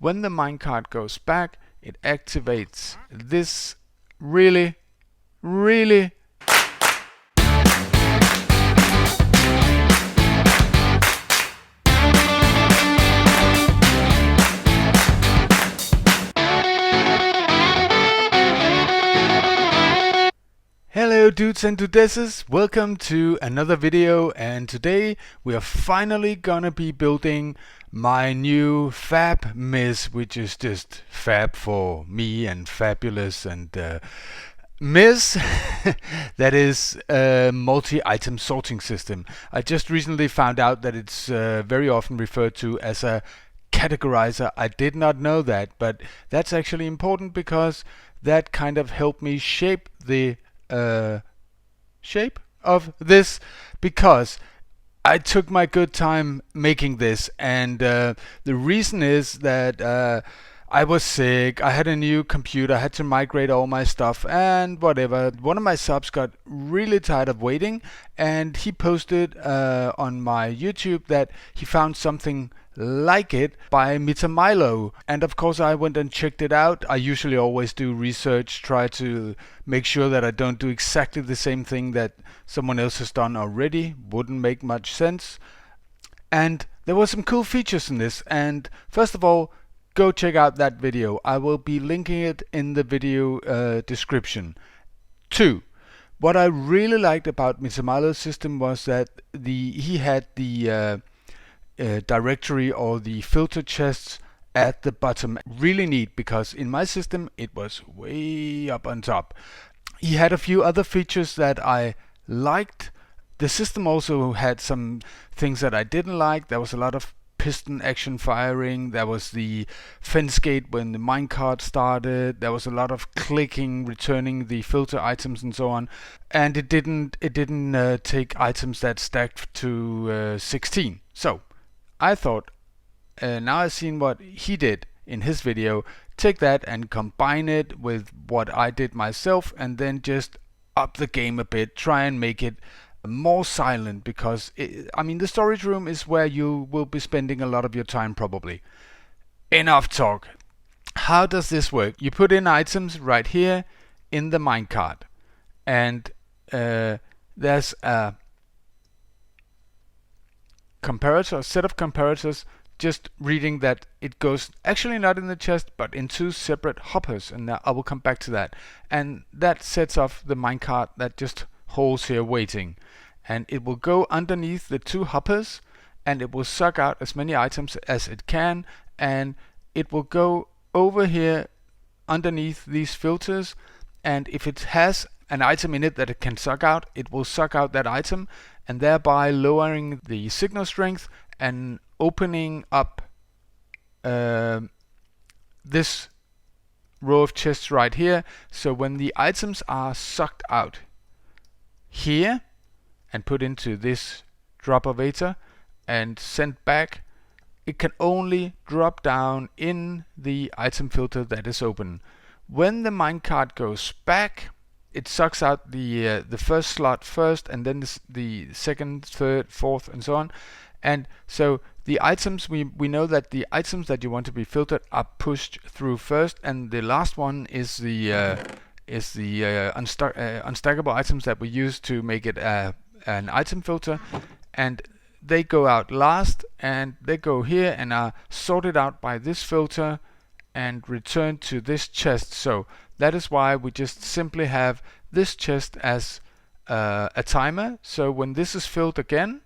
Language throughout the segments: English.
When the minecart goes back, it activates this really. Hello dudes and dudesses, welcome to another video, and today we are finally gonna be building my new FABmiss, which is just fab for me and fabulous and Miss that is a multi-item sorting system. I just recently found out that it's very often referred to as a categorizer. I did not know that, but that's actually important because that kind of helped me shape the shape of this, because I took my good time making this, and the reason is that I was sick, I had a new computer, I had to migrate all my stuff and whatever. One of my subs got really tired of waiting, and he posted on my YouTube that he found something like it by Mita Milo, and of course I went and checked it out. I usually always do research, try to make sure that I don't do exactly the same thing that someone else has done already. Wouldn't make much sense. And there were some cool features in this, and first of all, go check out that video. I will be linking it in the video description. 2. What I really liked about Mita Milo's system was that he had the directory or the filter chests at the bottom. Really neat, because in my system it was way up on top. He had a few other features that I liked. The system also had some things that I didn't like. There was a lot of piston action firing. There was the fence gate when the minecart started. There was a lot of clicking, returning the filter items and so on. And it didn't take items that stacked to 16. So I thought, now I've seen what he did in his video, take that and combine it with what I did myself, and then just up the game a bit, try and make it more silent, because I mean, the storage room is where you will be spending a lot of your time probably. Enough talk. How does this work? You put in items right here in the minecart, and there's a comparator, set of comparators, just reading that it goes actually not in the chest but in 2 separate hoppers, and I will come back to that. And that sets off the minecart that just holds here waiting, and it will go underneath the 2 hoppers, and it will suck out as many items as it can, and it will go over here underneath these filters, and if it has an item in it that it can suck out, it will suck out that item, and thereby lowering the signal strength and opening up this row of chests right here. So when the items are sucked out here and put into this droppervator and sent back, it can only drop down in the item filter that is open. When the minecart goes back, it sucks out the first slot first, and then the second, third, fourth, and so on. And so the items, we know that the items that you want to be filtered are pushed through first, and the last one is the unstackable items that we use to make it an item filter, and they go out last, and they go here and are sorted out by this filter and returned to this chest. So that is why we just simply have this chest as a timer. So when this is filled again,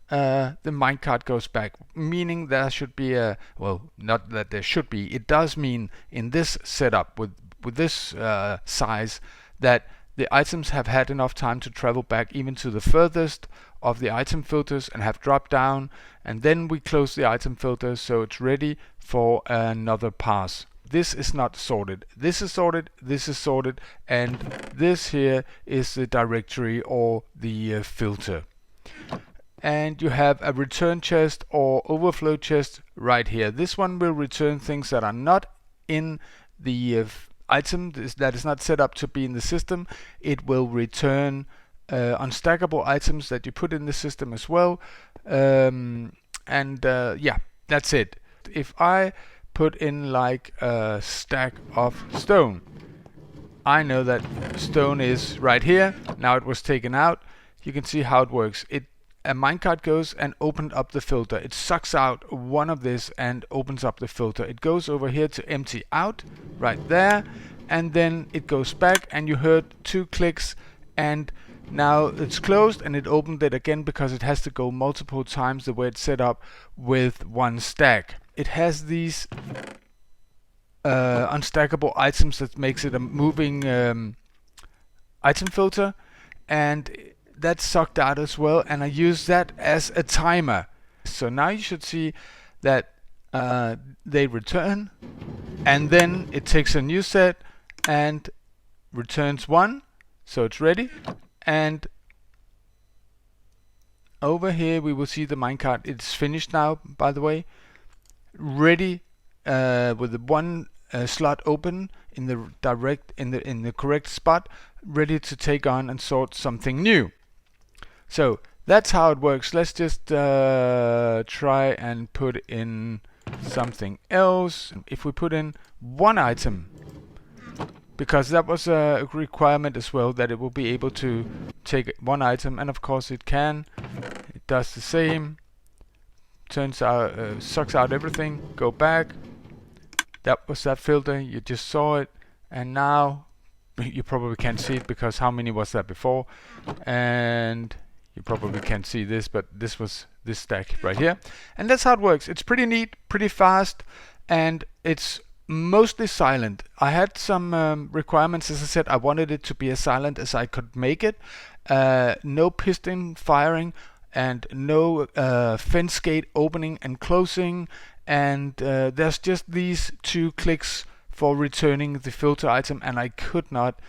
the minecart goes back, meaning there should be a, well, not that there should be, it does mean in this setup with this size that the items have had enough time to travel back even to the furthest of the item filters and have dropped down, and then we close the item filter so it's ready for another pass. This is not sorted. This is sorted, this is sorted, and this here is the directory or the filter. And you have a return chest or overflow chest right here. This one will return things that are not in the item that is not set up to be in the system. It will return unstackable items that you put in the system as well. Yeah, that's it. If I put in like a stack of stone. I know that stone is right here. Now it was taken out. You can see how it works. A minecart goes and opens up the filter. It sucks out one of this and opens up the filter. It goes over here to empty out right there, and then it goes back, and you heard 2 clicks, and now it's closed, and it opened it again because it has to go multiple times the way it's set up with one stack. It has these unstackable items that makes it a moving item filter, and that's sucked out as well, and I use that as a timer. So now you should see that they return, and then it takes a new set and returns 1, so it's ready. And over here we will see the minecart. It's finished now, by the way, ready with the one slot open in the correct spot, ready to take on and sort something new. So that's how it works. Let's just try and put in something else. If we put in 1 item, because that was a requirement as well, that it will be able to take 1 item, and of course it can. It does the same. Turns out, sucks out everything. Go back. That was that filter. You just saw it, and now you probably can't see it because how many was that before? And you probably can't see this, but this was this stack right here. And that's how it works. It's pretty neat, pretty fast, and it's mostly silent. I had some requirements. As I said, I wanted it to be as silent as I could make it. No piston firing, and no fence gate opening and closing, and there's just these 2 clicks for returning the filter item, and I could not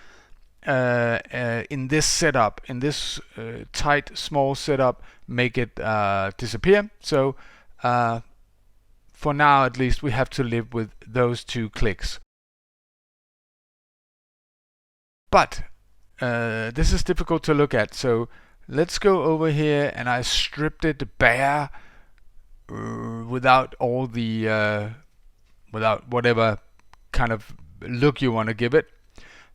in this setup, in this tight small setup, make it disappear. So for now at least we have to live with those 2 clicks. But this is difficult to look at, so let's go over here, and I stripped it bare without all the without whatever kind of look you want to give it.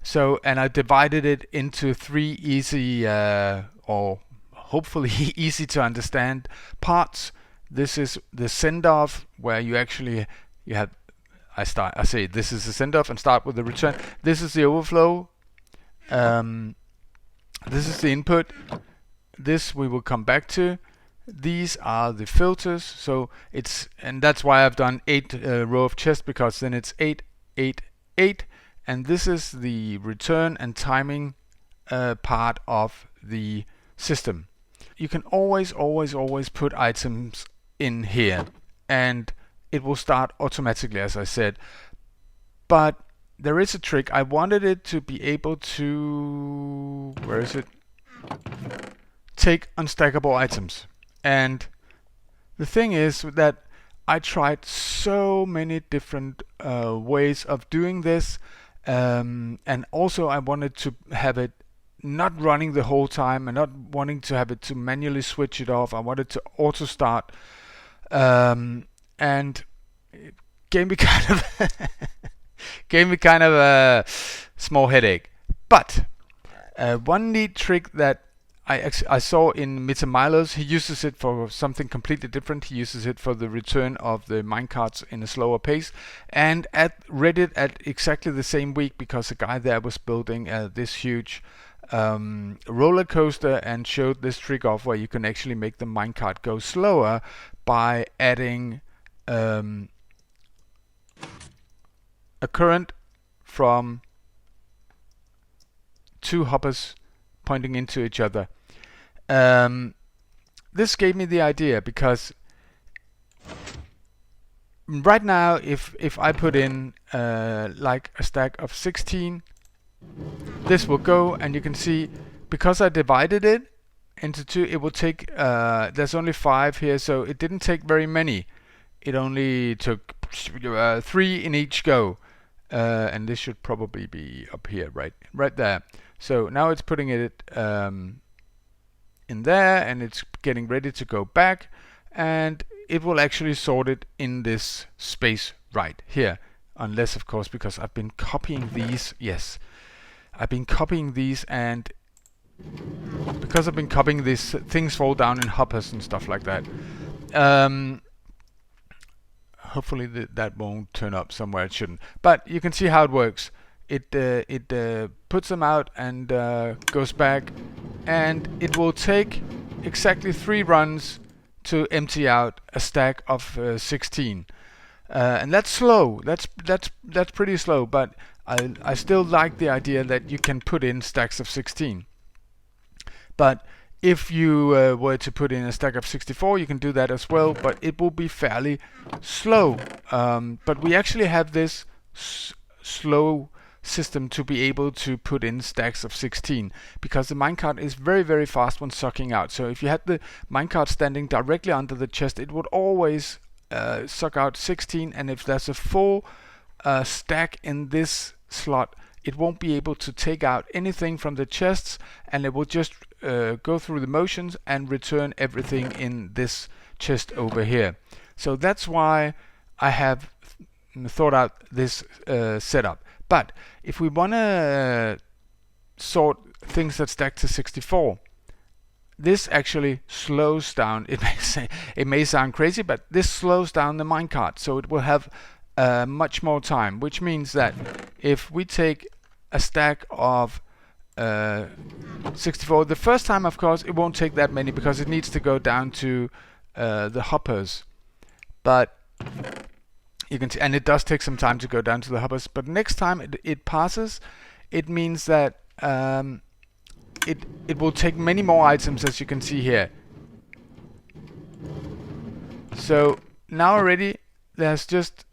So, and I divided it into 3 easy or hopefully easy to understand parts. This is the send off, where you actually I say this is the send off and start with the return. This is the overflow. This is the input. This we will come back to. These are the filters. So and that's why I've done 8 row of chest, because then it's 8, 8, 8. And this is the return and timing part of the system. You can always put items in here, and it will start automatically, as I said. But there is a trick. I wanted it to be able to, where is it? Take unstackable items. And the thing is that I tried so many different ways of doing this. And also I wanted to have it not running the whole time, and not wanting to have it to manually switch it off. I wanted to auto start, and it gave me kind of a small headache. But one neat trick that I saw in Mita Milo's, he uses it for something completely different. He uses it for the return of the minecarts in a slower pace, and read it at exactly the same week, because a guy there was building this huge roller coaster, and showed this trick off, where you can actually make the minecart go slower by adding a current from 2 hoppers pointing into each other. This gave me the idea, because right now if I put in like a stack of 16, this will go, and you can see, because I divided it into 2, it will take there's only 5 here, so it didn't take very many. It only took 3 in each go, and this should probably be up here, right there. So now it's putting it in there, and it's getting ready to go back, and it will actually sort it in this space right here, unless of course, because I've been copying these. Yes, I've been copying these, and because I've been copying these, things fall down in hoppers and stuff like that. Hopefully that won't turn up somewhere it shouldn't. But you can see how it works. It puts them out and goes back, and it will take exactly 3 runs to empty out a stack of 16. And that's slow. That's pretty slow. But I still like the idea that you can put in stacks of 16. But if you were to put in a stack of 64, you can do that as well, but it will be fairly slow. But we actually have this slow system to be able to put in stacks of 16, because the minecart is very, very fast when sucking out. So if you had the minecart standing directly under the chest, it would always suck out 16, and if there's a full stack in this slot, it won't be able to take out anything from the chests, and it will just go through the motions and return everything in this chest over here. So that's why I have thought out this setup. But if we want to sort things that stack to 64, this actually slows down. It may sound crazy, but this slows down the minecart, so it will have much more time, which means that if we take a stack of 64, the first time of course it won't take that many because it needs to go down to the hoppers, but you can see, and it does take some time to go down to the hoppers, but next time it passes, it means that it will take many more items, as you can see here. So now already there's just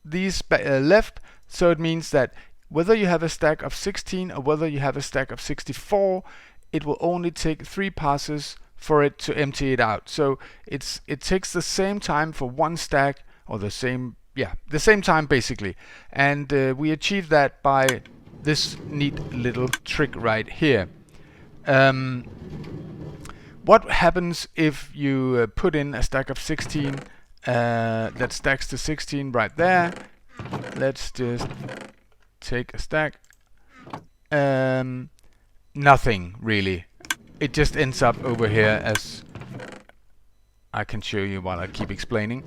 these left, so it means that whether you have a stack of 16 or whether you have a stack of 64, it will only take 3 passes for it to empty it out. So it takes the same time for one stack, or the same time basically. And we achieve that by this neat little trick right here. What happens if you put in a stack of 16 that stacks to 16 right there? Let's just take a stack. Nothing really. It just ends up over here, as I can show you while I keep explaining.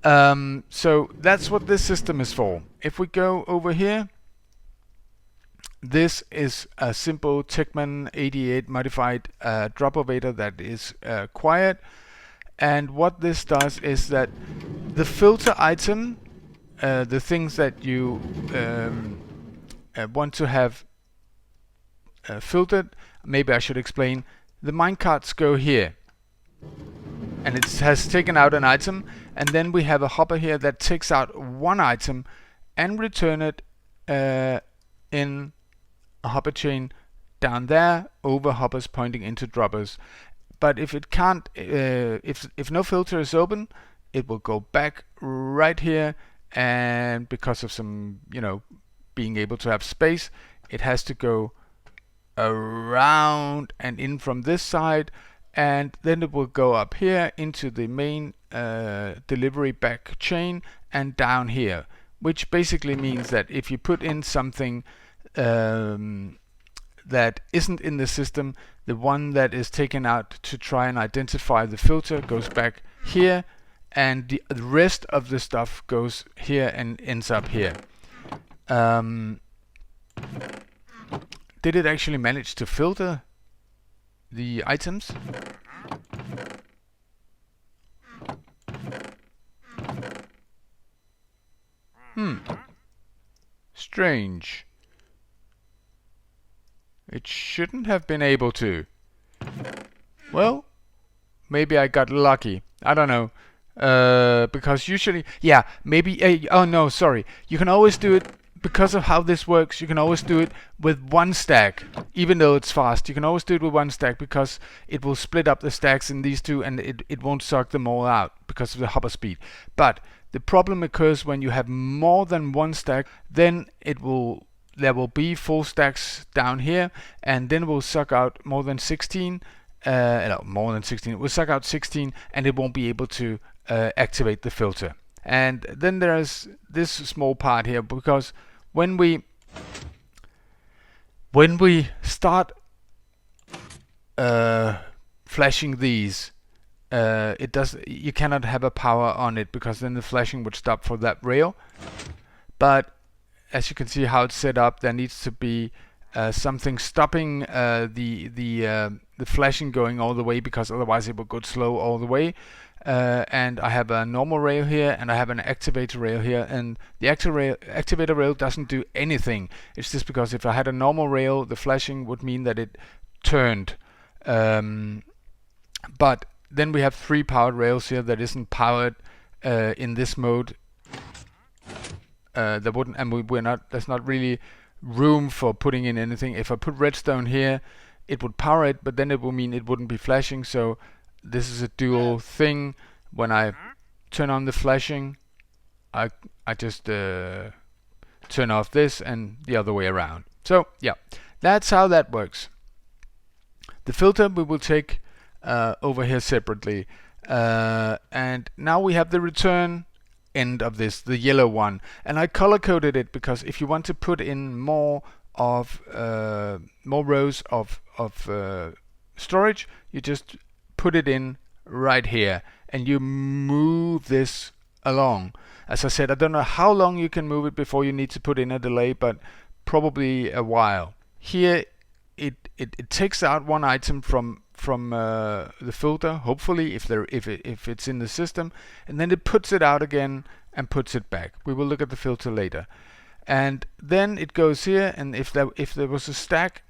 So that's what this system is for. If we go over here, this is a simple Techman 88 modified dropovator that is quiet. And what this does is that the filter item, the things that you want to have filtered, maybe I should explain, the minecarts go here, and it has taken out an item, and then we have a hopper here that takes out one item and return it in a hopper chain down there over hoppers pointing into droppers. But if it can't, if no filter is open, it will go back right here, and because of some, being able to have space, it has to go around and in from this side, and then it will go up here into the main delivery back chain and down here, which basically means that if you put in something that isn't in the system, the one that is taken out to try and identify the filter goes back here, and the rest of the stuff goes here and ends up here. Did it actually manage to filter the items? Strange. It shouldn't have been able to. Well, maybe I got lucky. I don't know. Because usually, maybe, oh no, sorry. You can always do it, because of how this works, you can always do it with one stack, even though it's fast. You can always do it with one stack because it will split up the stacks in these two, and it won't suck them all out because of the hopper speed. But the problem occurs when you have more than one stack, then there will be full stacks down here, and then it will suck out more than 16. It will suck out 16, and it won't be able to activate the filter. And then there's this small part here, because when we start flashing these, you cannot have a power on it, because then the flashing would stop for that rail. But as you can see how it's set up, there needs to be something stopping the flashing going all the way, because otherwise it will go slow all the way. And I have a normal rail here, and I have an activator rail here, and the activator rail doesn't do anything. It's just because if I had a normal rail, the flashing would mean that it turned. But then we have 3 powered rails here that isn't powered in this mode. That wouldn't, and there's not really room for putting in anything. If I put redstone here, it would power it, but then it will mean it wouldn't be flashing. So this is a dual thing. When I turn on the flashing, I just turn off this, and the other way around. So yeah, that's how that works. The filter we will take over here separately, and now we have the return end of this, the yellow one, and I color coded it because if you want to put in more rows of storage, you just put it in right here and you move this along. As I said, I don't know how long you can move it before you need to put in a delay, but probably a while. Here it takes out one item from the filter, hopefully, if it's in the system, and then it puts it out again and puts it back. We will look at the filter later. And then it goes here, and if there was a stack,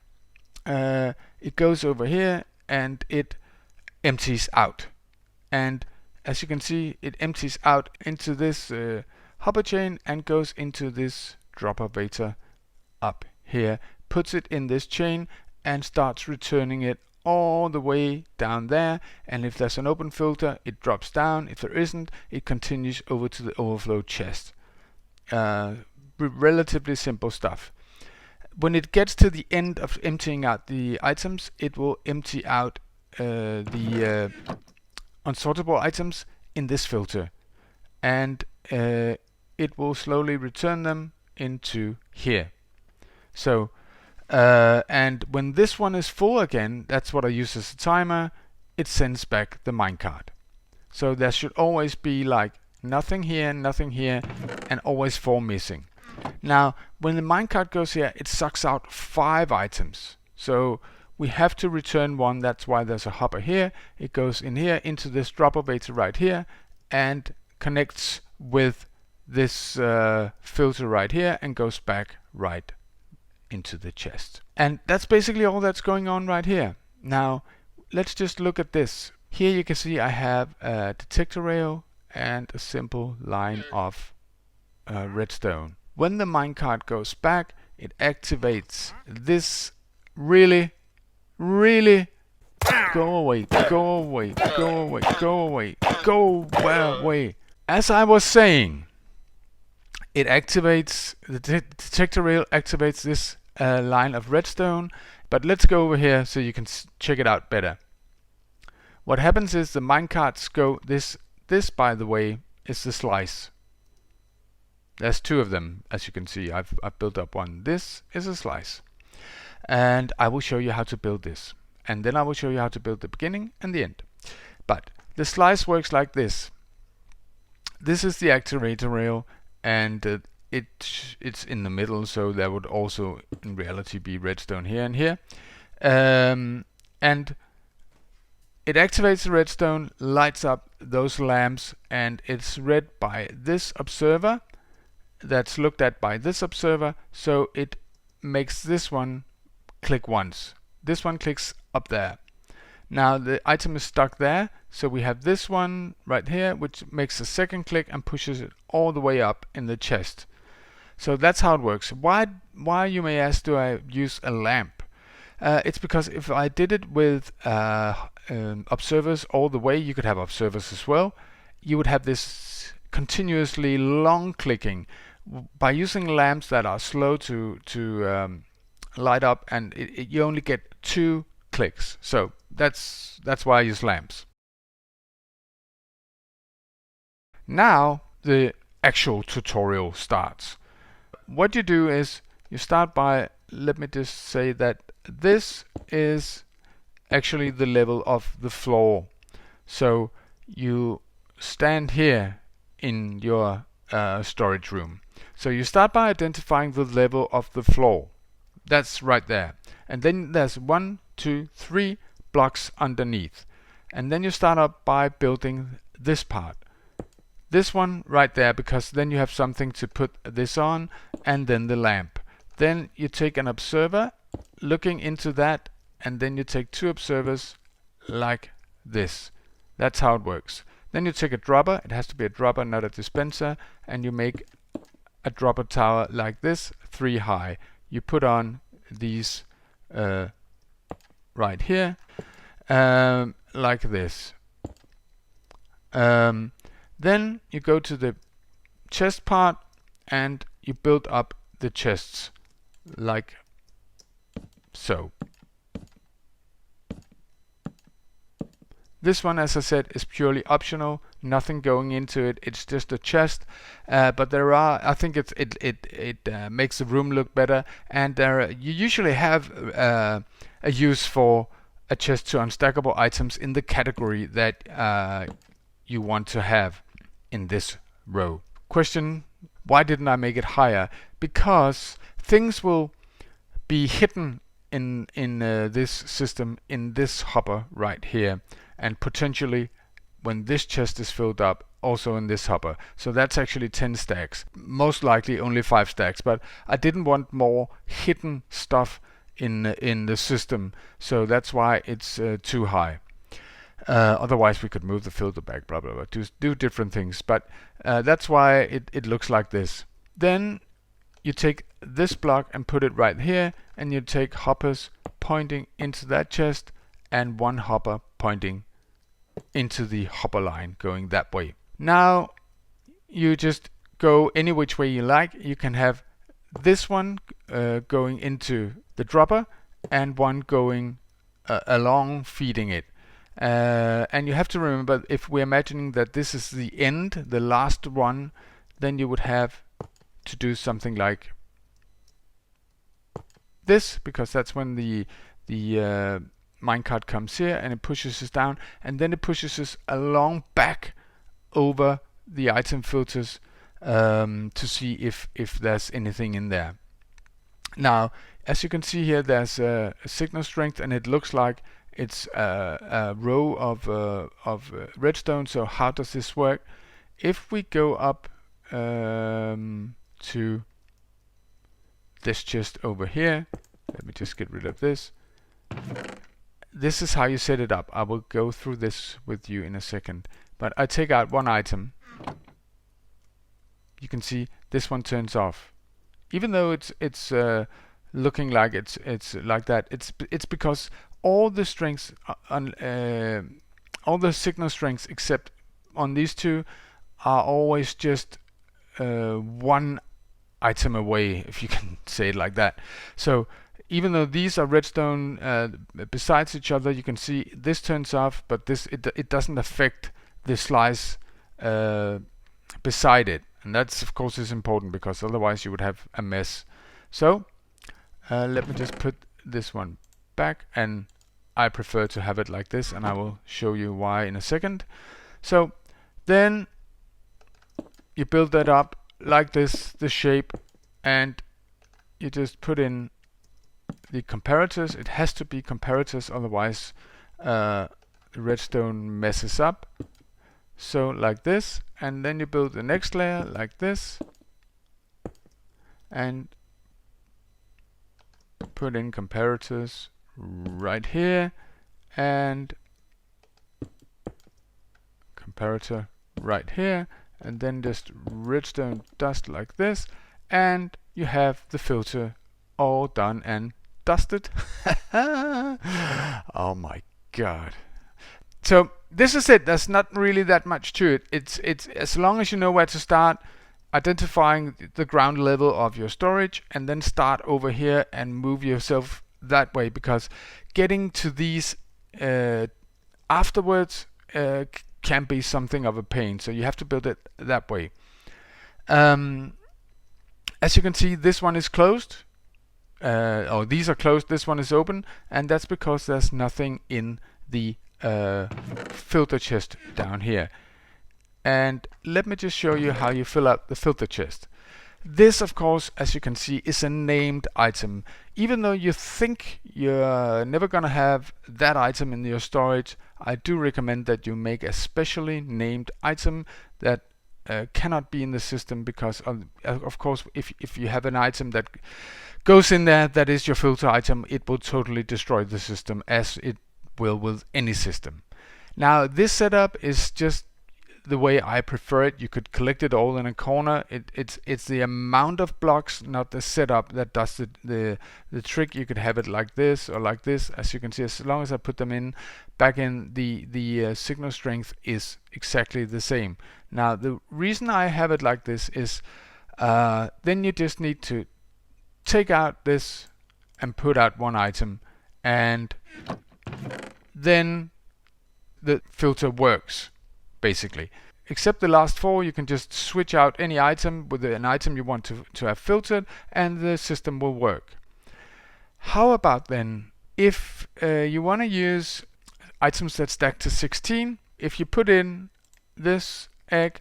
it goes over here and it empties out. And as you can see, it empties out into this hopper chain and goes into this dropper beta up here, puts it in this chain and starts returning it all the way down there. And if there's an open filter, it drops down. If there isn't, it continues over to the overflow chest. Relatively simple stuff. When it gets to the end of emptying out the items, it will empty out the unsortable items in this filter, and it will slowly return them into here. So and when this one is full again, that's what I use as a timer, it sends back the minecart. So there should always be like nothing here, and always 4 missing. Now when the minecart goes here, it sucks out 5 items. So we have to return one. That's why there's a hopper here. It goes in here into this dropper beta right here and connects with this filter right here and goes back right into the chest. And that's basically all that's going on right here. Now let's just look at this. Here you can see I have a detector rail and a simple line of redstone. When the minecart goes back, it activates this really go away. As I was saying, it activates, the detector rail activates this line of redstone. But let's go over here so you can check it out better. What happens is the minecarts go, this by the way is the slice. There's 2 of them, as you can see. I've built up one. This is a slice, and I will show you how to build this, and then I will show you how to build the beginning and the end. But the slice works like this. This is the activator rail, and it's in the middle, so there would also in reality be redstone here and here, and it activates the redstone, lights up those lamps, and it's read by this observer, that's looked at by this observer, so it makes this one click once. This one clicks up there. Now the item is stuck there, so we have this one right here which makes a second click and pushes it all the way up in the chest. So that's how it works. Why you may ask, do I use a lamp? It's because if I did it with observers all the way, you could have observers as well, you would have this continuously long clicking. By using lamps that are slow to light up, and you only get 2 clicks. So that's why I use lamps. Now the actual tutorial starts. What you do is you start by, let me just say that this is actually the level of the floor. So you stand here in your storage room. So you start by identifying the level of the floor. That's right there. And then there's 1, 2, 3 blocks underneath. And then you start up by building this part. This one right there, because then you have something to put this on, and then the lamp. Then you take an observer looking into that, and then you take 2 observers like this. That's how it works. Then you take a dropper, it has to be a dropper, not a dispenser, and you make a dropper tower like this, 3 high. You put on these right here, like this. Then you go to the chest part and you build up the chests like so. This one, as I said, is purely optional, nothing going into it. It's just a chest, but there are, I think it makes the room look better, and you usually have a use for a chest to unstackable items in the category that you want to have in this row. Question: why didn't I make it higher? Because things will be hidden in this system, in this hopper right here, and potentially when this chest is filled up, also in this hopper. So that's actually 10 stacks, most likely only 5 stacks, but I didn't want more hidden stuff in the system, so that's why it's too high. Otherwise we could move the filter back, blah blah blah, do different things, but that's why it looks like this. Then you take this block and put it right here, and you take hoppers pointing into that chest and 1 hopper pointing into the hopper line going that way. Now you just go any which way you like. You can have this one going into the dropper and one going along feeding it. And you have to remember, if we're imagining that this is the end, the last one, then you would have to do something like this, because that's when the minecart comes here and it pushes us down, and then it pushes us along back over the item filters to see if there's anything in there. Now, as you can see here, there's a signal strength, and it looks like it's a row of redstone. So how does this work? If we go up to this chest over here, let me just get rid of this. This is how you set it up. I will go through this with you in a second, but I take out 1 item. You can see this one turns off, even though it's looking like it's like that. It's because all the strengths all the signal strengths except on these 2 are always just 1 item away, if you can say it like that. So even though these are redstone besides each other, you can see this turns off, but this it doesn't affect the slice beside it, and that's of course is important, because otherwise you would have a mess. So let me just put this one back, and I prefer to have it like this, and I will show you why in a second. So then you build that up like this, the shape, and you just put in the comparators. It has to be comparators, otherwise the redstone messes up. So like this, and then you build the next layer like this, and put in comparators right here, and comparator right here, and then just redstone dust like this, and you have the filter all done and dusted. Oh my god. So this is it. There's not really that much to it. It's as long as you know where to start, identifying the ground level of your storage, and then start over here and move yourself that way, because getting to these afterwards can be something of a pain. So you have to build it that way. As you can see, this one is closed. Or these are closed, this one is open, and that's because there's nothing in the filter chest down here. And let me just show you how you fill out the filter chest. This, of course, as you can see, is a named item. Even though you think you're never gonna have that item in your storage, I do recommend that you make a specially named item that cannot be in the system, because of course if you have an item that goes in there that is your filter item, it will totally destroy the system, as it will with any system. Now this setup is just the way I prefer it. You could collect it all in a corner. It's the amount of blocks, not the setup, that does the trick. You could have it like this or like this. As you can see, as long as I put them in back in, the signal strength is exactly the same. Now the reason I have it like this is then you just need to take out this and put out one item, and then the filter works basically. Except the last four, you can just switch out any item with an item you want to have filtered, and the system will work. How about then if you want to use items that stack to 16? If you put in this egg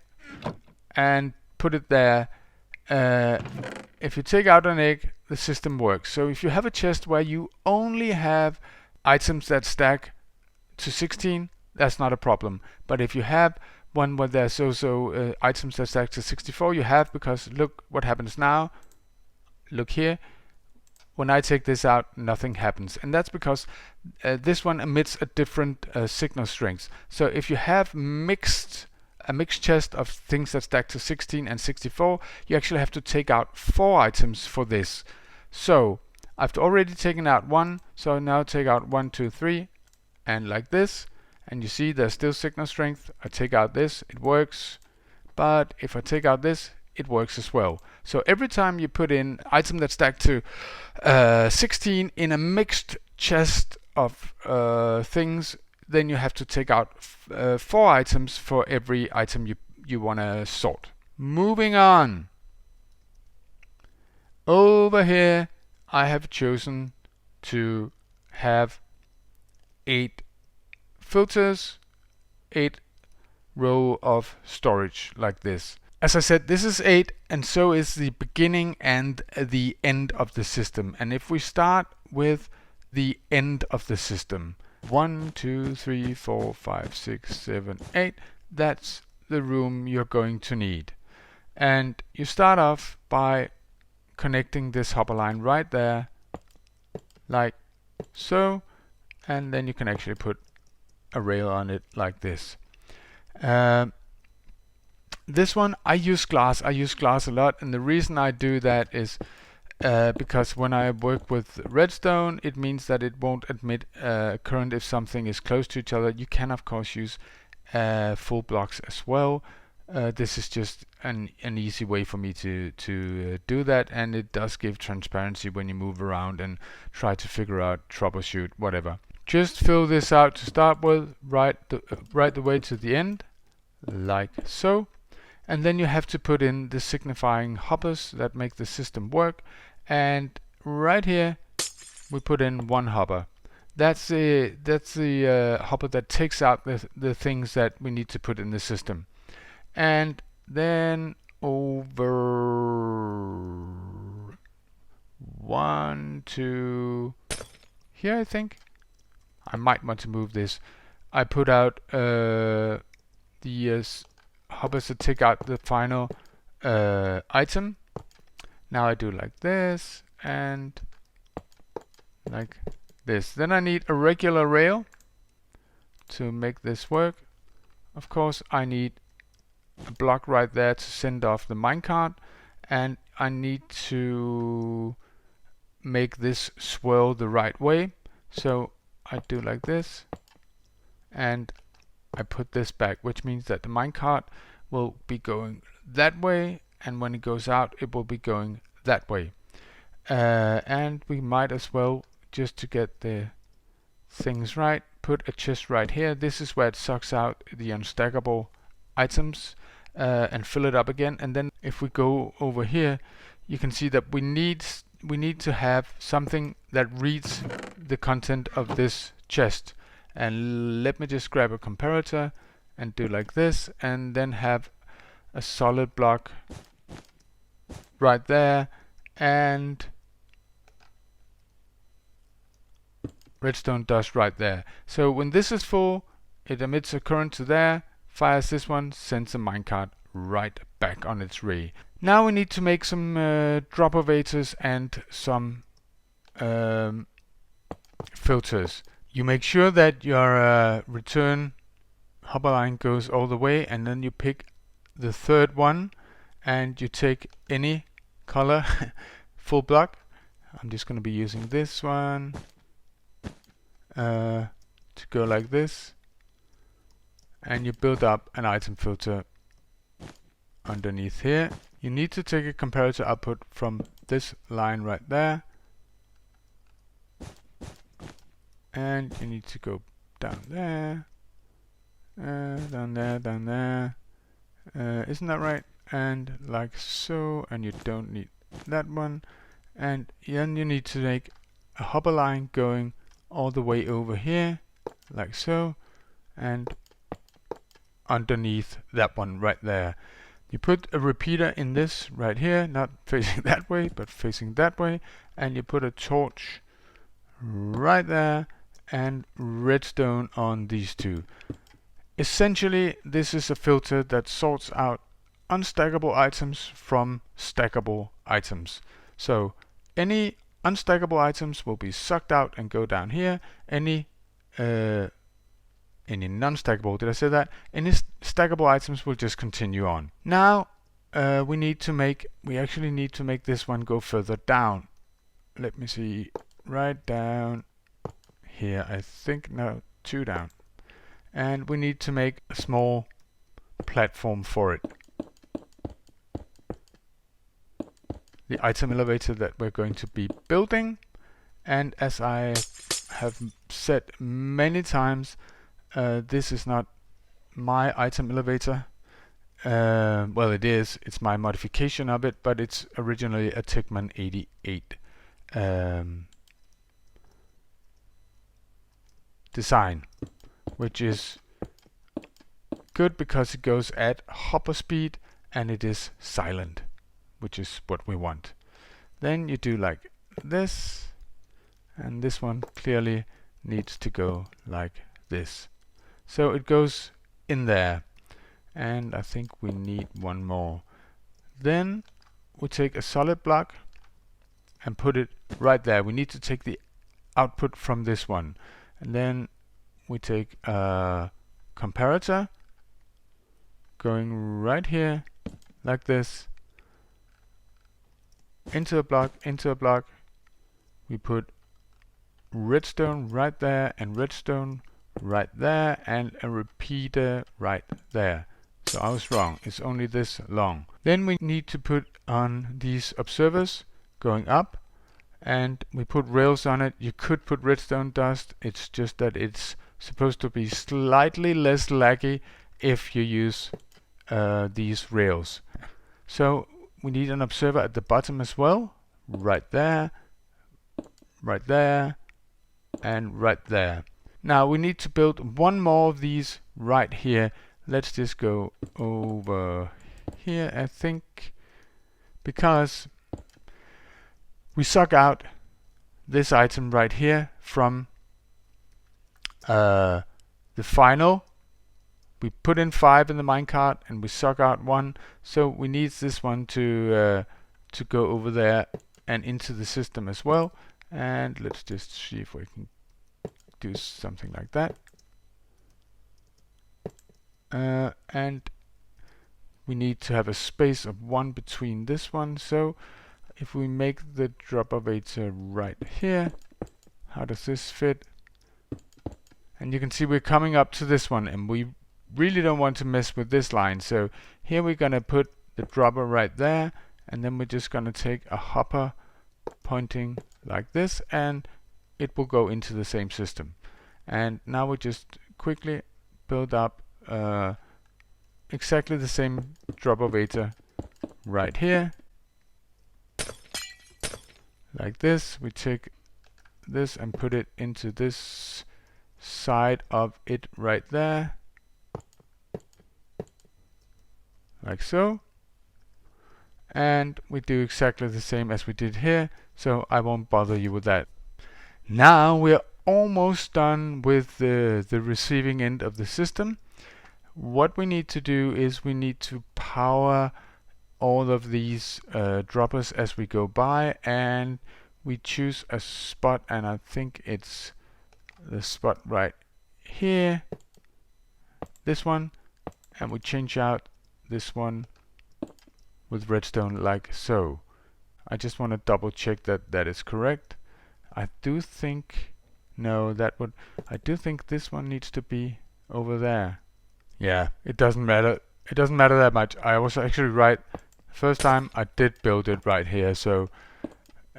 and put it there, if you take out an egg, the system works. So if you have a chest where you only have items that stack to 16, that's not a problem. But if you have one where there's also items that stack to 64, you have, because look what happens now. Look here. When I take this out, nothing happens, and that's because this one emits a different signal strength. So if you have a mixed chest of things that stack to 16 and 64, you actually have to take out 4 items for this. So I've already taken out 1, so I now take out 1, 2, 3, and like this. And you see there's still signal strength. I take out this, it works. But if I take out this, it works as well. So every time you put in item that stack to 16 in a mixed chest of things, then you have to take out 4 items for every item you want to sort. Moving on. Over here, I have chosen to have 8 filters, 8 row of storage like this. As I said, this is 8, and so is the beginning and the end of the system. And if we start with the end of the system, 1, 2, 3, 4, 5, 6, 7, 8, that's the room you're going to need. And you start off by connecting this hopper line right there, like so, and then you can actually put a rail on it like this. This one, I use glass a lot, and the reason I do that is because when I work with redstone, it means that it won't emit current if something is close to each other. You can of course use full blocks as well. This is just an easy way for me to do that, and it does give transparency when you move around and try to figure out, troubleshoot, whatever. Just fill this out to start with, right the way to the end, like so. And then you have to put in the signifying hoppers that make the system work. And right here, we put in 1 hopper. That's the hopper that takes out the things that we need to put in the system. And then over 1 to here, I think. I might want to move this. I put out the hoppers to take out the final item. Now I do like this and like this. Then I need a regular rail to make this work. Of course, I need a block right there to send off the minecart, and I need to make this swirl the right way. So I do like this, and I put this back, which means that the minecart will be going that way, and when it goes out, it will be going that way. And we might as well, just to get the things right, put a chest right here. This is where it sucks out the unstackable items. and fill it up again. And then if we go over here, you can see that we need to have something that reads the content of this chest. And let me just grab a comparator and do like this, and then have a solid block right there and redstone dust right there. So when this is full, it emits a current to there, fires this one, sends a minecart right back on its way. Now we need to make some dropovators and some filters. You make sure that your return hopper line goes all the way, and then you pick the third one and you take any color full block. I'm just going to be using this one to go like this, and you build up an item filter underneath here. You need to take a comparator output from this line right there, and you need to go down there, down there, down there. Isn't that right? And like so, and you don't need that one. And then you need to make a hopper line going all the way over here, like so, and underneath that one right there. You put a repeater in this right here, not facing that way, but facing that way, and you put a torch right there and redstone on these two. Essentially, this is a filter that sorts out unstackable items from stackable items. So any unstackable items will be sucked out and go down here. Any non-stackable, did I say that? Any stackable items will just continue on. Now we actually need to make this one go further down. Let me see, right down here, I think, no, 2 down. And we need to make a small platform for it. The item elevator that we're going to be building. And as I have said many times, this is not my item elevator. Well, it is. It's my modification of it, but it's originally a Tickman 88 design, which is good because it goes at hopper speed and it is silent, which is what we want. Then you do like this, and this one clearly needs to go like this. So it goes in there, and I think we need one more. Then we take a solid block and put it right there. We need to take the output from this one, and then we take a comparator going right here like this, into a block, into a block. We put redstone right there and redstone right there and a repeater right there. So I was wrong, it's only this long. Then we need to put on these observers going up, and we put rails on it. You could put redstone dust, it's just that it's supposed to be slightly less laggy if you use these rails. So we need an observer at the bottom as well, right there, and right there. Now we need to build one more of these right here. Let's just go over here, I think, because we suck out this item right here from the final. We put in 5 in the minecart and we suck out 1, so we need this one to go over there and into the system as well. And let's just see if we can do something like that. And we need to have a space of 1 between this one. So if we make the dropovator right here, how does this fit? And you can see we're coming up to this one, and we really don't want to mess with this line. So here we're going to put the dropper right there, and then we're just going to take a hopper pointing like this, and it will go into the same system. And now we just quickly build up exactly the same drop elevator right here, like this. We take this and put it into this side of it right there, like so. And we do exactly the same as we did here, so I won't bother you with that. Now we're almost done with the receiving end of the system. What we need to do is we need to power all of these droppers as we go by, and we choose a spot, and I think it's the spot right here, this one, and we change out this one with redstone like so. I just want to double check that that is correct. I do think, no, I do think this one needs to be over there. Yeah, it doesn't matter. It doesn't matter that much. I was actually right. First time I did build it right here, so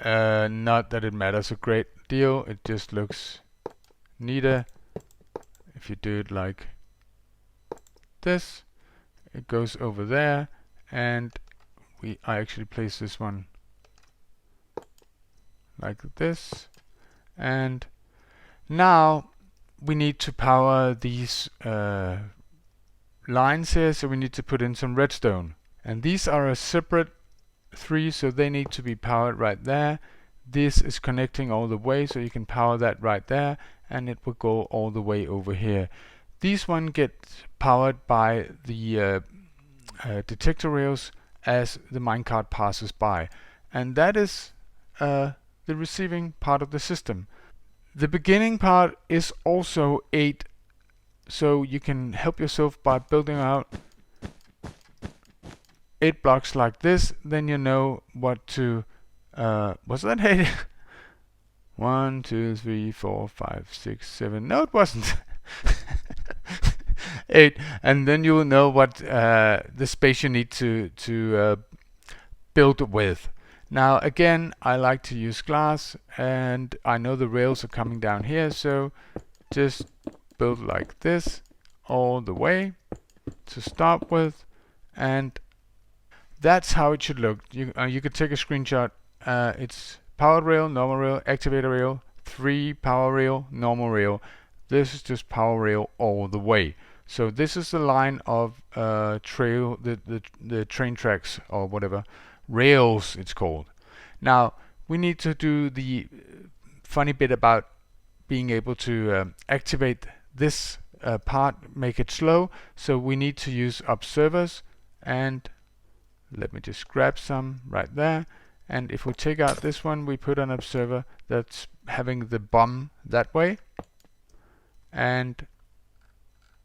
not that it matters a great deal. It just looks neater if you do it like this. It goes over there, and I actually place this one like this. And now we need to power these lines here, so we need to put in some redstone. And these are a separate 3, so they need to be powered right there. This is connecting all the way, so you can power that right there, and it will go all the way over here. These one get powered by the detector rails as the minecart passes by, and that is the receiving part of the system. The beginning part is also 8, so you can help yourself by building out 8 blocks like this. Then you know what to was that 8? 1, 2, 3, 4, 5, 6, 7. No, it wasn't. 8. And then you will know what the space you need to build with. Now again, I like to use glass, and I know the rails are coming down here, so just build like this all the way to start with, and that's how it should look. You could take a screenshot. It's powered rail, normal rail, activator rail, 3 power rail, normal rail. This is just power rail all the way. So this is the line of trail, the train tracks or whatever, rails it's called. Now we need to do the funny bit about being able to activate this part, make it slow. So we need to use observers, and let me just grab some right there. And if we take out this one, we put an observer that's having the bomb that way, and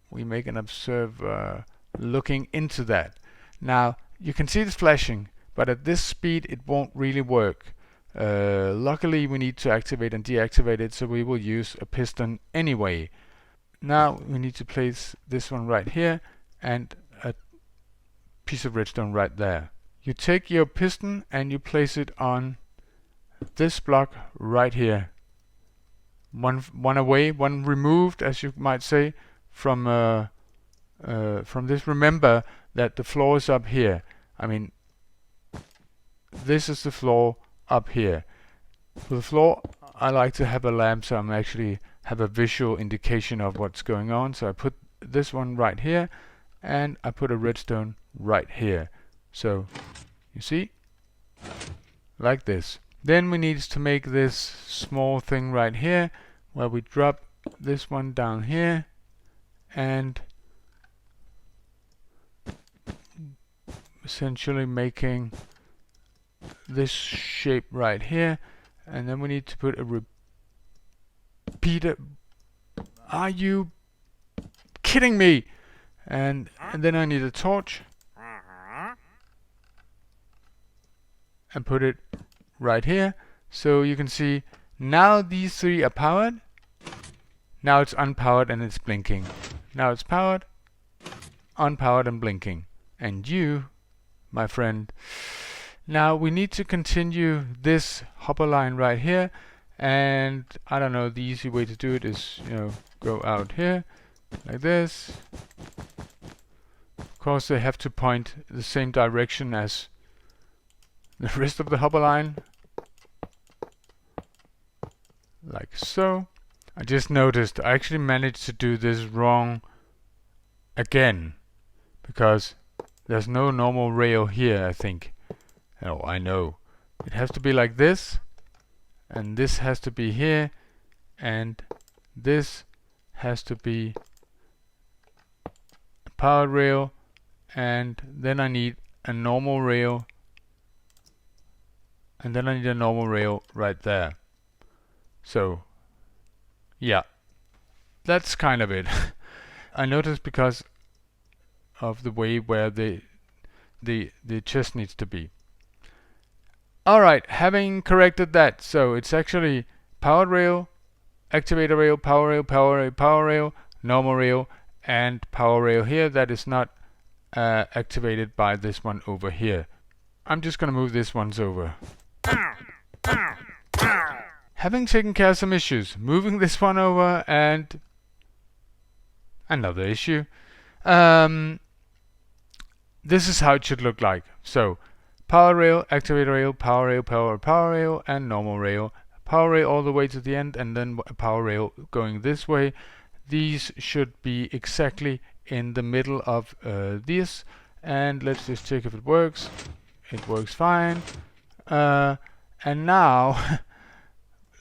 we make an observer looking into that. Now you can see it's flashing, but at this speed it won't really work. Luckily we need to activate and deactivate it, so we will use a piston anyway. Now we need to place this one right here and a piece of redstone right there. You take your piston and you place it on this block right here. One away, one removed, as you might say, from this. Remember that the floor is up here. I mean, this is the floor up here. For the floor, I like to have a lamp, so I'm actually have a visual indication of what's going on. So I put this one right here, and I put a redstone right here. So you see, like this. Then we need to make this small thing right here, where we drop this one down here, and essentially making this shape right here. And then we need to put a repeater. Are you kidding me? And then I need a torch and put it right here. So you can see now these 3 are powered. Now it's unpowered and it's blinking. Now it's powered, unpowered, and blinking. And you, my friend, now we need to continue this hopper line right here. And I don't know, the easy way to do it is, go out here like this, course they have to point the same direction as the rest of the hopper line, like so. I just noticed I actually managed to do this wrong again, because there's no normal rail here, I think. Oh, I know. It has to be like this, and this has to be here, and this has to be a powered rail, and then I need a normal rail, and then I need a normal rail right there. So yeah, that's kind of it. I noticed because of the way where the chest needs to be. Alright, having corrected that, so it's actually powered rail, activator rail, power rail, power rail, power rail, normal rail, and power rail here that is not activated by this one over here. I'm just gonna move this ones over. Having taken care of some issues, moving this one over and another issue. This is how it should look like. So power rail, activator rail, power rail, power rail, and normal rail. Power rail all the way to the end, and then a power rail going this way. These should be exactly in the middle of this. And let's just check if it works. It works fine. And now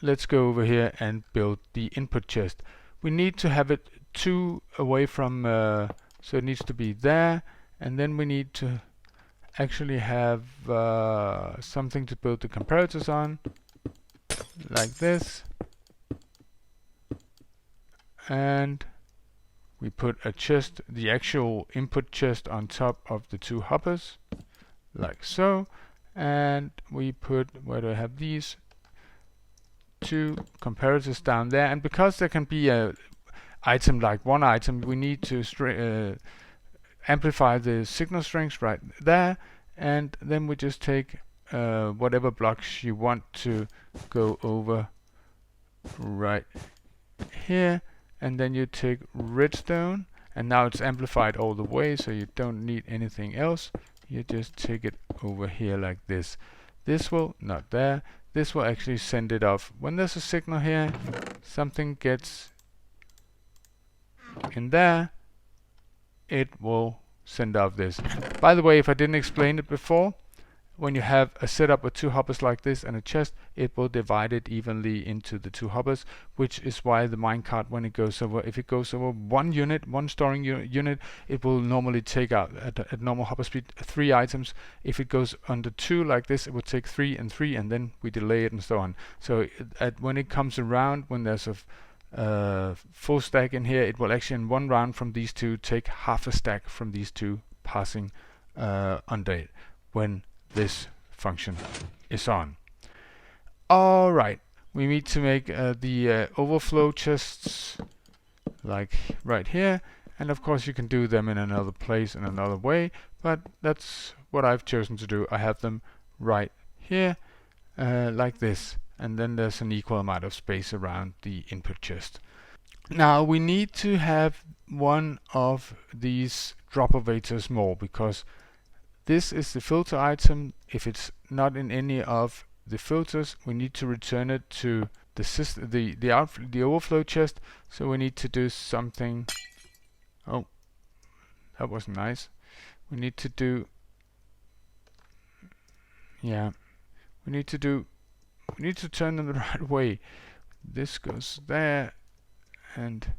let's go over here and build the input chest. We need to have it 2 away from, so it needs to be there, and then we need to actually have something to build the comparators on, like this. And we put a chest, the actual input chest, on top of the 2 hoppers, like so. And we put, where do I have these? 2 comparators down there. And because there can be a item like one item, we need to amplify the signal strength right there, and then we just take whatever blocks you want to go over right here, and then you take redstone, and now it's amplified all the way, so you don't need anything else. You just take it over here like this. This will, not there, this will actually send it off. When there's a signal here, something gets in there, it will send off this. By the way, if I didn't explain it before, when you have a setup with 2 hoppers like this and a chest, it will divide it evenly into the 2 hoppers, which is why the minecart, when it goes over, if it goes over one unit, one storing unit, it will normally take out at normal hopper speed 3 items. If it goes under 2 like this, it will take 3 and 3, and then we delay it and so on. So when it comes around, when there's a full stack in here, it will actually in one round from these 2 take half a stack from these 2 passing under it when this function is on. Alright, we need to make the overflow chests like right here, and of course you can do them in another place in another way, but that's what I've chosen to do. I have them right here like this, and then there's an equal amount of space around the input chest. Now we need to have one of these dropovators more, because this is the filter item. If it's not in any of the filters, we need to return it to the system, the overflow chest. So we need to do something. Oh, that wasn't nice. We need to do, yeah, we need to turn them the right way. This goes there, and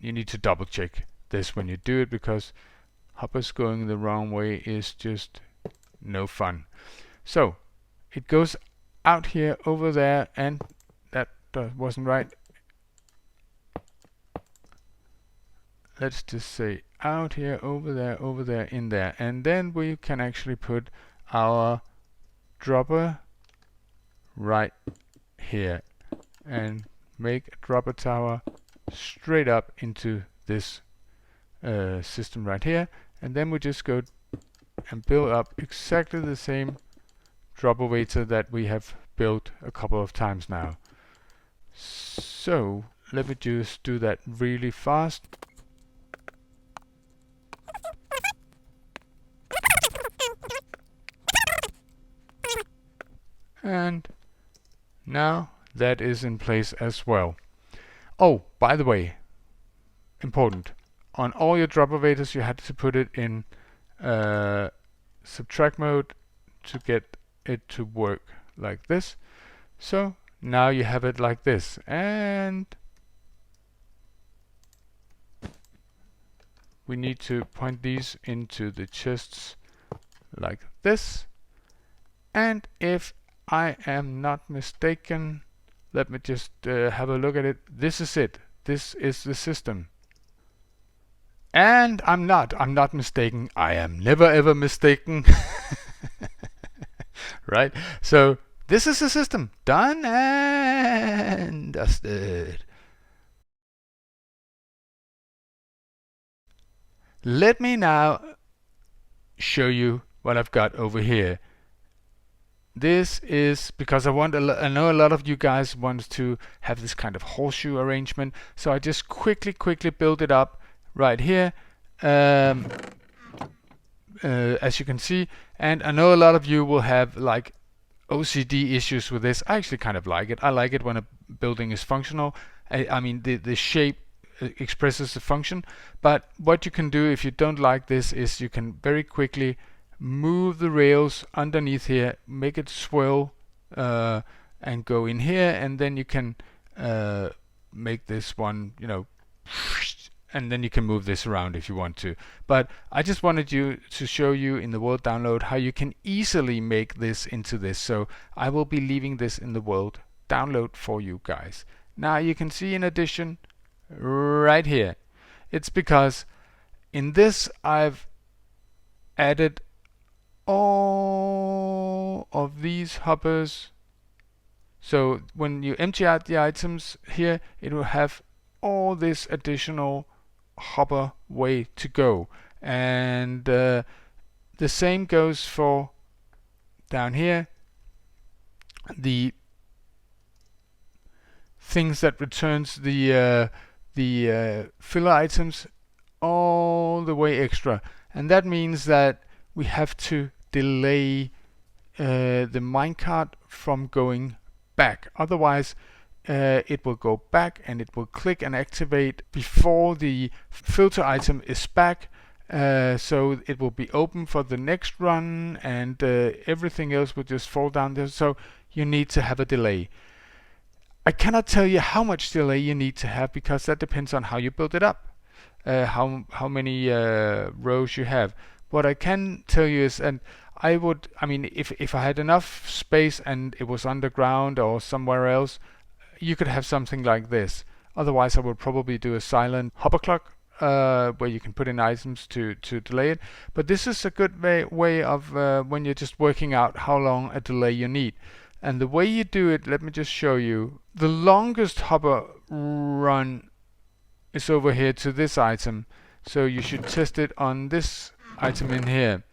you need to double check this when you do it, because hoppers going the wrong way is just no fun. So it goes out here, over there, and that wasn't right. Let's just say out here, over there, in there, and then we can actually put our dropper right here and make a dropper tower straight up into this system right here, and then we just go and build up exactly the same dropovator that we have built a couple of times now. So let me just do that really fast. And now that is in place as well. Oh, by the way, important. On all your drop elevators, you had to put it in subtract mode to get it to work like this. So now you have it like this, and we need to point these into the chests like this. And if I am not mistaken, let me just have a look at it. This is it. This is the system. And I'm not mistaken. I am never ever mistaken. Right? So this is the system. Done and dusted. Let me now show you what I've got over here. This is because I know a lot of you guys want to have this kind of horseshoe arrangement, so I just quickly build it up right here, as you can see. And I know a lot of you will have like OCD issues with this. I actually kind of like it. I like it when a building is functional. I mean the shape expresses the function. But what you can do if you don't like this is you can very quickly move the rails underneath here, make it swirl and go in here, and then you can make this one, you know, and then you can move this around if you want to. But I just wanted to show you in the world download how you can easily make this into this. So I will be leaving this in the world download for you guys. Now you can see in addition right here, it's because in this I've added all of these hoppers. So when you empty out the items here, it will have all this additional hopper way to go. And the same goes for down here, the things that returns the filler items all the way extra. And that means that we have to delay the minecart from going back. Otherwise it will go back and it will click and activate before the filter item is back. So it will be open for the next run, and everything else will just fall down there. So you need to have a delay. I cannot tell you how much delay you need to have, because that depends on how you build it up, how many rows you have. What I can tell you is, and I mean, if I had enough space and it was underground or somewhere else, you could have something like this. Otherwise, I would probably do a silent hopper clock where you can put in items to delay it. But this is a good way of when you're just working out how long a delay you need. And the way you do it, let me just show you. The longest hopper run is over here to this item. So you should test it on this item in here.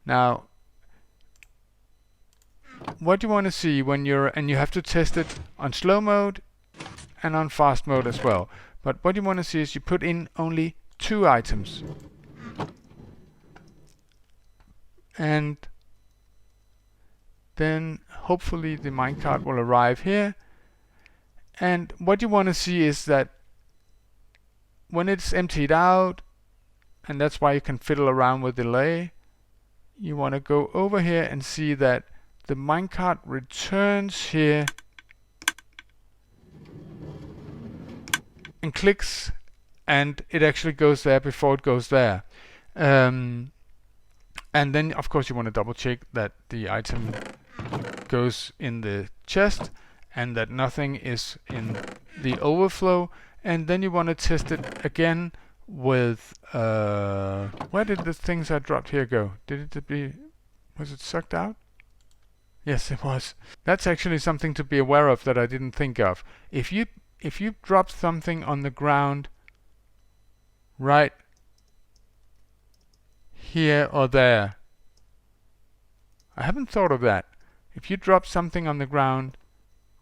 Now, what you want to see when and you have to test it on slow mode and on fast mode as well. But what you want to see is you put in only 2 items. And then hopefully the minecart will arrive here. And what you want to see is that when it's emptied out, and that's why you can fiddle around with delay, you want to go over here and see that the minecart returns here and clicks, and it actually goes there before it goes there. And then of course you want to double check that the item goes in the chest and that nothing is in the overflow. And then you want to test it again with where did the things I dropped here go? Was it sucked out? Yes, it was. That's actually something to be aware of that I didn't think of. If you drop something on the ground right here or there, I haven't thought of that. If you drop something on the ground,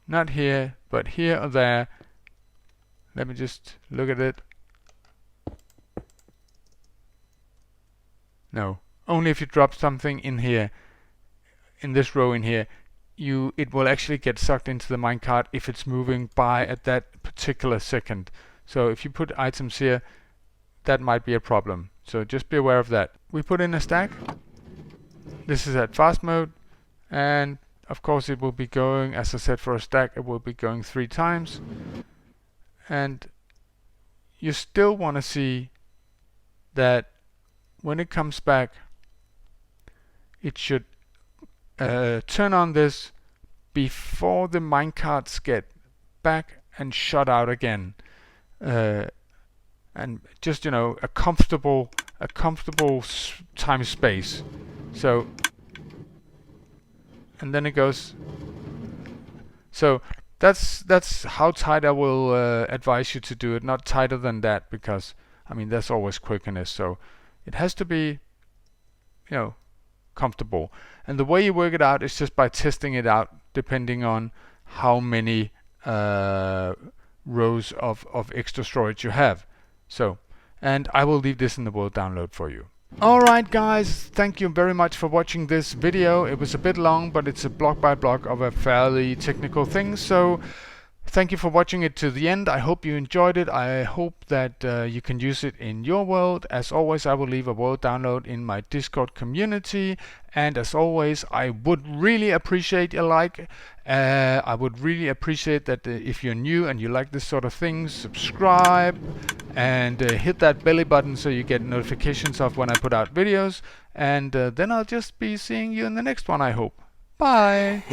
not here, but here or there, Let me just look at it. No, only if you drop something in here, in this row in here, it will actually get sucked into the minecart if it's moving by at that particular second. So if you put items here, that might be a problem. So just be aware of that. We put in a stack. This is at fast mode, and of course it will be going, as I said, for a stack it will be going 3 times. And you still want to see that when it comes back, it should turn on this before the minecarts get back and shut out again. And just, you know, a comfortable time space. So, and then it goes. So that's how tight I will advise you to do it. Not tighter than that, because I mean there's always quirkiness. So it has to be, you know, comfortable. And the way you work it out is just by testing it out, depending on how many rows of extra storage you have. So, and I will leave this in the world download for you. Alright guys, thank you very much for watching this video. It was a bit long, but it's a block by block of a fairly technical thing. So thank you for watching it to the end. I hope you enjoyed it. I hope that you can use it in your world. As always, I will leave a world download in my Discord community. And as always, I would really appreciate a like. I would really appreciate that if you're new and you like this sort of thing, subscribe and hit that belly button so you get notifications of when I put out videos. And then I'll just be seeing you in the next one, I hope. Bye!